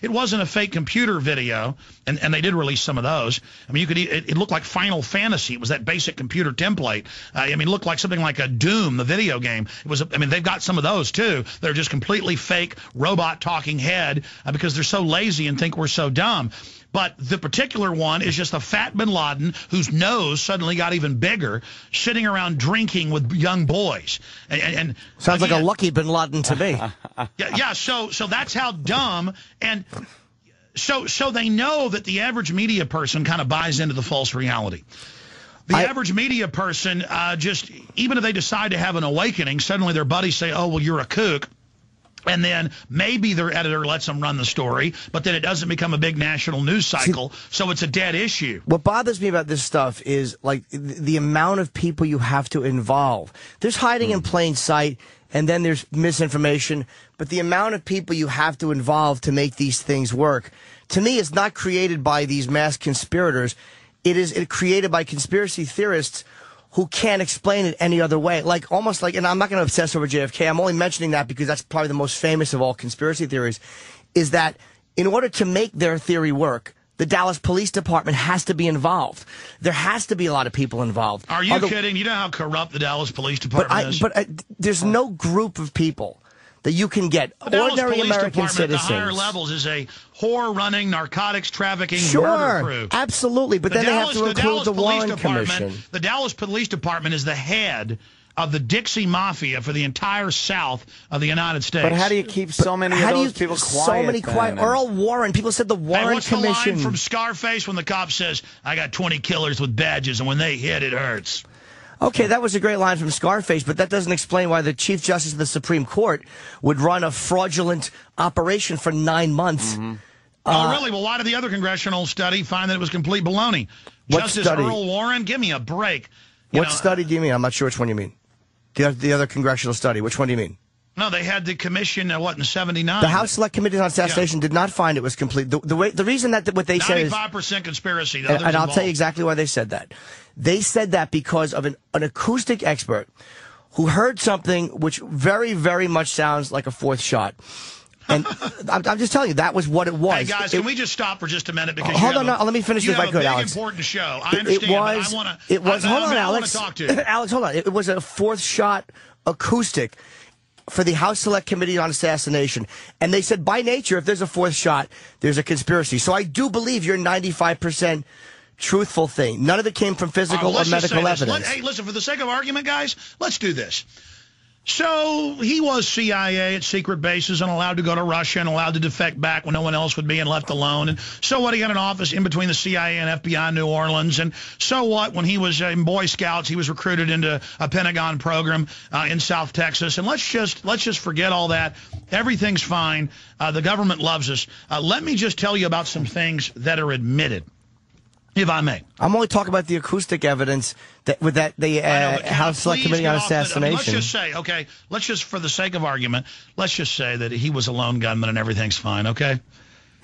it wasn't a fake computer video, and they did release some of those. I mean, it looked like Final Fantasy. It was that basic computer template. I mean, it looked like something like a Doom, the video game. It was. I mean, they've got some of those too. They're just completely fake robot talking head because they're so lazy and think we're so dumb. But the particular one is just a fat bin Laden whose nose suddenly got even bigger, sitting around drinking with young boys. And sounds like a lucky bin Laden to me. Yeah. So that's how dumb. And so they know that the average media person kind of buys into the false reality. The average media person just, even if they decide to have an awakening, suddenly their buddies say, "Oh, well, you're a kook." And then maybe their editor lets them run the story, but then it doesn't become a big national news cycle, so it's a dead issue. What bothers me about this stuff is like the amount of people you have to involve. There's hiding in plain sight, and then there's misinformation, but the amount of people you have to involve to make these things work, to me, is not created by these mass conspirators. It is created by conspiracy theorists who can't explain it any other way. Like, almost like, and I'm not going to obsess over JFK, I'm only mentioning that because that's probably the most famous of all conspiracy theories, is that in order to make their theory work, the Dallas Police Department has to be involved. There has to be a lot of people involved. Are you kidding? You know how corrupt the Dallas Police Department is? But there's no group of people that you can get. Ordinary American citizens. The higher levels is a whore-running, narcotics trafficking murder crew. Absolutely, but then they have to include the Warren Commission. The Dallas Police Department is the head of the Dixie Mafia for the entire South of the United States. But how do you keep so many of those people quiet? So many quiet. Earl Warren. People said the Warren what's Commission. What's the line from Scarface when the cop says, "I got 20 killers with badges, and when they hit, it hurts"? Okay, that was a great line from Scarface, but that doesn't explain why the Chief Justice of the Supreme Court would run a fraudulent operation for 9 months. Mm-hmm. Oh, really? Well, why did the other congressional study find that it was complete baloney? What Justice study? Earl Warren? Give me a break. What study do you mean? I'm not sure which one you mean. The other congressional study. Which one do you mean? No, they had the commission, in 79? The House Select Committee on Assassination did not find it was complete. The reason that what they said is 95% conspiracy. And I'll tell you exactly why they said that. They said that because of an acoustic expert who heard something which very, very much sounds like a fourth shot. And I'm just telling you, that was what it was. Hey, guys, can we just stop for just a minute? Because hold on, let me finish if I could, Alex. It's a big, important show. I understand, It was, hold on, Alex. I want to talk to you. Alex, hold on. It was a fourth shot acoustic for the House Select Committee on Assassination. And they said, by nature, if there's a fourth shot, there's a conspiracy. So I do believe your 95% truthful thing. None of it came from physical or medical evidence. Hey, listen, for the sake of argument, guys, let's do this. So he was CIA at secret bases and allowed to go to Russia and allowed to defect back when no one else would be and left alone. And so what? He got an office in between the CIA and FBI in New Orleans. And so what? When he was in Boy Scouts, he was recruited into a Pentagon program in South Texas. And let's just forget all that. Everything's fine. The government loves us. Let me just tell you about some things that are admitted, if I may. I'm only talking about the acoustic evidence the House Select Committee on Assassination. Let's just say, okay, for the sake of argument, let's just say that he was a lone gunman and everything's fine, okay?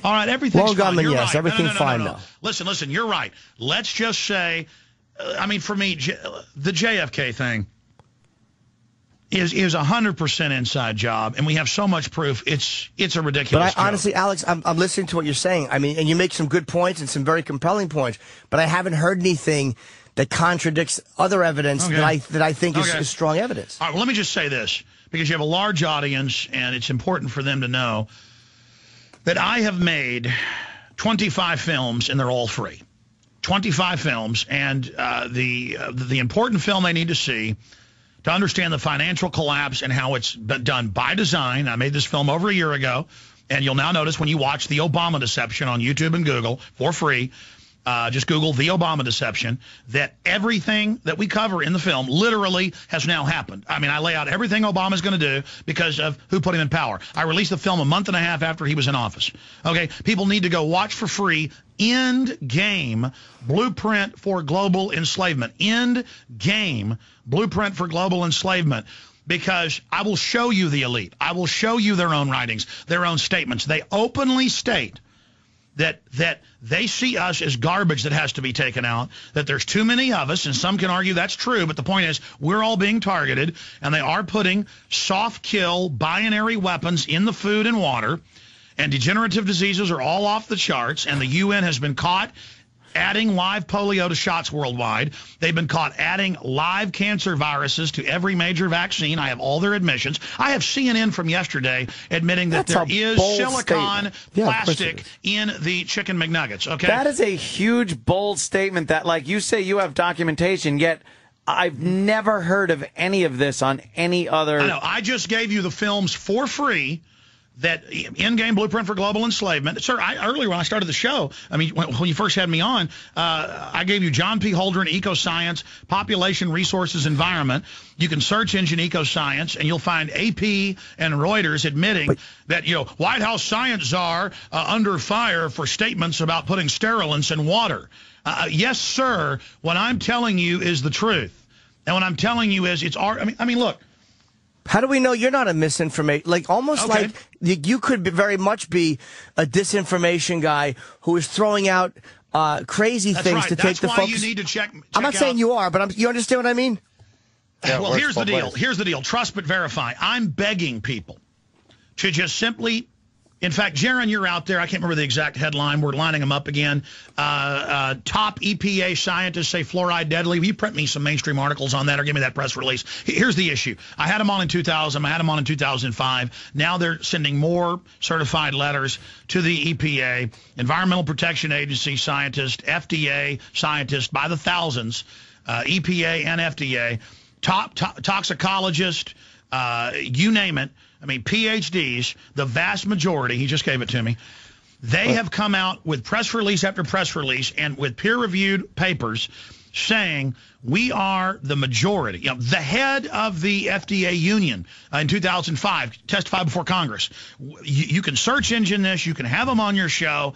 All right, everything's fine. Lone gunman, you're yes, right. everything's fine, though. Listen, you're right. Let's just say, for me, the JFK thing is 100% inside job, and we have so much proof. It's a ridiculous But honestly, Alex, I'm listening to what you're saying. I mean, and you make some good points and some very compelling points, but I haven't heard anything that contradicts other evidence that I think is strong evidence. All right, well, let me just say this, because you have a large audience, and it's important for them to know that I have made 25 films, and they're all free. 25 films, and the important film they need to see to understand the financial collapse and how it's been done by design. I made this film over a year ago, and you'll now notice when you watch The Obama Deception on YouTube and Google for free, just Google The Obama Deception, that everything that we cover in the film literally has now happened. I mean, I lay out everything Obama's going to do because of who put him in power. I released the film a month and a half after he was in office. Okay, people need to go watch for free End Game Blueprint for Global Enslavement. End Game Blueprint for Global Enslavement. Because I will show you the elite. I will show you their own writings, their own statements. They openly state that they see us as garbage that has to be taken out, that there's too many of us, and some can argue that's true, but the point is we're all being targeted, and they are putting soft kill binary weapons in the food and water, and degenerative diseases are all off the charts, and the UN has been caught adding live polio to shots worldwide. They've been caught adding live cancer viruses to every major vaccine. I have all their admissions. I have CNN from yesterday admitting that there is silicon plastic in the chicken McNuggets. Okay, that is a huge, bold statement that, like you say, you have documentation, yet I've never heard of any of this on any other... I know. I just gave you the films for free. That in-game blueprint for global enslavement. Sir, earlier when I started the show, I mean, when you first had me on, I gave you John P. Holdren, Ecoscience, Population, Resources, Environment. You can search engine Ecoscience, and you'll find AP and Reuters admitting that, White House science czar under fire for statements about putting sterilants in water. Yes, sir, what I'm telling you is the truth. And what I'm telling you is I mean, look. How do we know you're not a misinformation? Like, almost like you could very much be a disinformation guy who is throwing out crazy things to take the focus. That's why you need to check I'm not saying you are, but you understand what I mean? Yeah, well, here's the deal. Here's the deal. Trust but verify. I'm begging people to just simply... In fact, Jaron, you're out there. I can't remember the exact headline. We're lining them up again. Top EPA scientists say fluoride deadly. Will you print me some mainstream articles on that or give me that press release? Here's the issue. I had them on in 2000. I had them on in 2005. Now they're sending more certified letters to the EPA, Environmental Protection Agency scientists, FDA scientists by the thousands, EPA and FDA, top toxicologist, you name it. I mean, PhDs, the vast majority, he just gave it to me, they have come out with press release after press release and with peer-reviewed papers saying we are the majority. The head of the FDA union in 2005 testified before Congress. You can search engine this. You can have them on your show.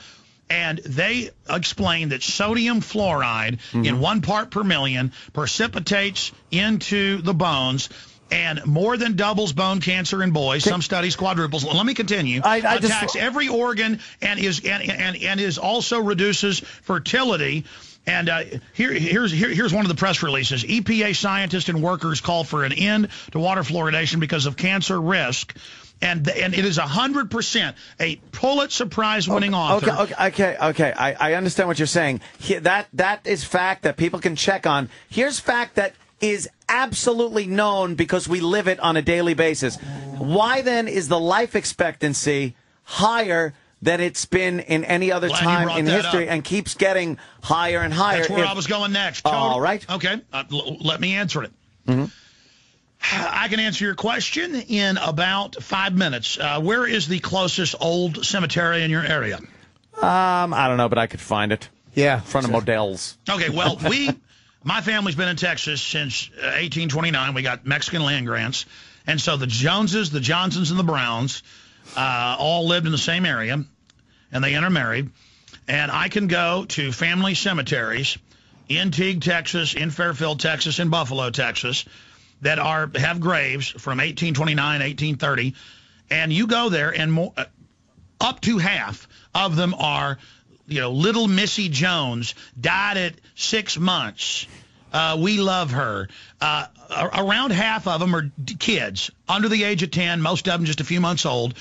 And they explain that sodium fluoride in 1 part per million precipitates into the bones and more than doubles bone cancer in boys. Some studies quadruples. Let me continue. Attacks every organ and is also reduces fertility. And here's one of the press releases. EPA scientists and workers call for an end to water fluoridation because of cancer risk. And it is 100% a Pulitzer Prize-winning author. Okay. I understand what you're saying. That is fact that people can check on. Here's fact that is absolutely known because we live it on a daily basis. Why then is the life expectancy higher than it's been in any other time in history and keeps getting higher and higher? That's where I was going next. All right. Okay. Let me answer it. I can answer your question in about 5 minutes. Where is the closest old cemetery in your area? I don't know, but I could find it. Yeah. In front of Modell's. Okay, well, my family's been in Texas since 1829. We got Mexican land grants. And so the Joneses, the Johnsons, and the Browns all lived in the same area, and they intermarried. And I can go to family cemeteries in Teague, Texas, in Fairfield, Texas, in Buffalo, Texas, that have graves from 1829, 1830. And you go there, and up to half of them are little Missy Jones died at 6 months. We love her. Around half of them are kids under the age of 10, most of them just a few months old.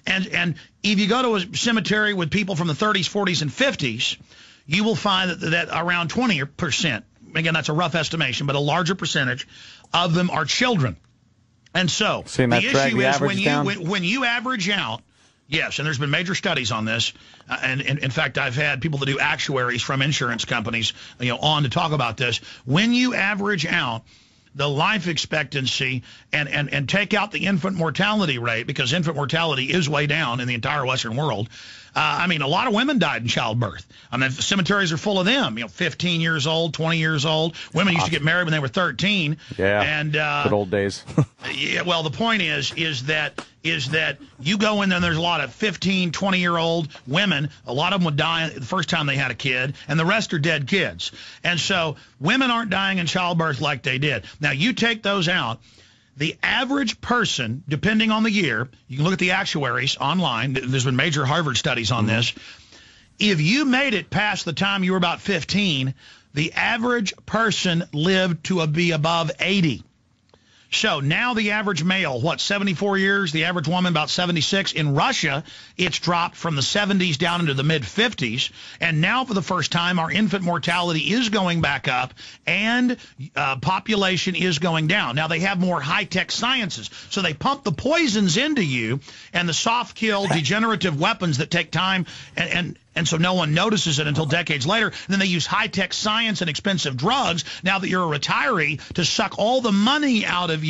And if you go to a cemetery with people from the 30s, 40s, and 50s, you will find that around 20%, again, that's a rough estimation, but a larger percentage of them are children. And so the issue is when you average out, yes, and there's been major studies on this, and in fact, I've had people that do actuaries from insurance companies, on to talk about this. When you average out the life expectancy and take out the infant mortality rate, because infant mortality is way down in the entire Western world. I mean, a lot of women died in childbirth. I mean, the cemeteries are full of them. 15 years old, 20 years old. Women used to get married when they were 13. Yeah, and good old days. Yeah, well, the point is that you go in there and there's a lot of 15, 20-year-old women. A lot of them would die the first time they had a kid, and the rest are dead kids. And so women aren't dying in childbirth like they did. Now, you take those out. The average person, depending on the year, you can look at the actuaries online. There's been major Harvard studies on this. If you made it past the time you were about 15, the average person lived to be above 80. So now the average male, 74 years? The average woman, about 76. In Russia, it's dropped from the 70s down into the mid-50s. And now for the first time, our infant mortality is going back up and population is going down. Now they have more high-tech sciences. So they pump the poisons into you and the soft-kill degenerative weapons that take time and so no one notices it until decades later. And then they use high-tech science and expensive drugs now that you're a retiree to suck all the money out of you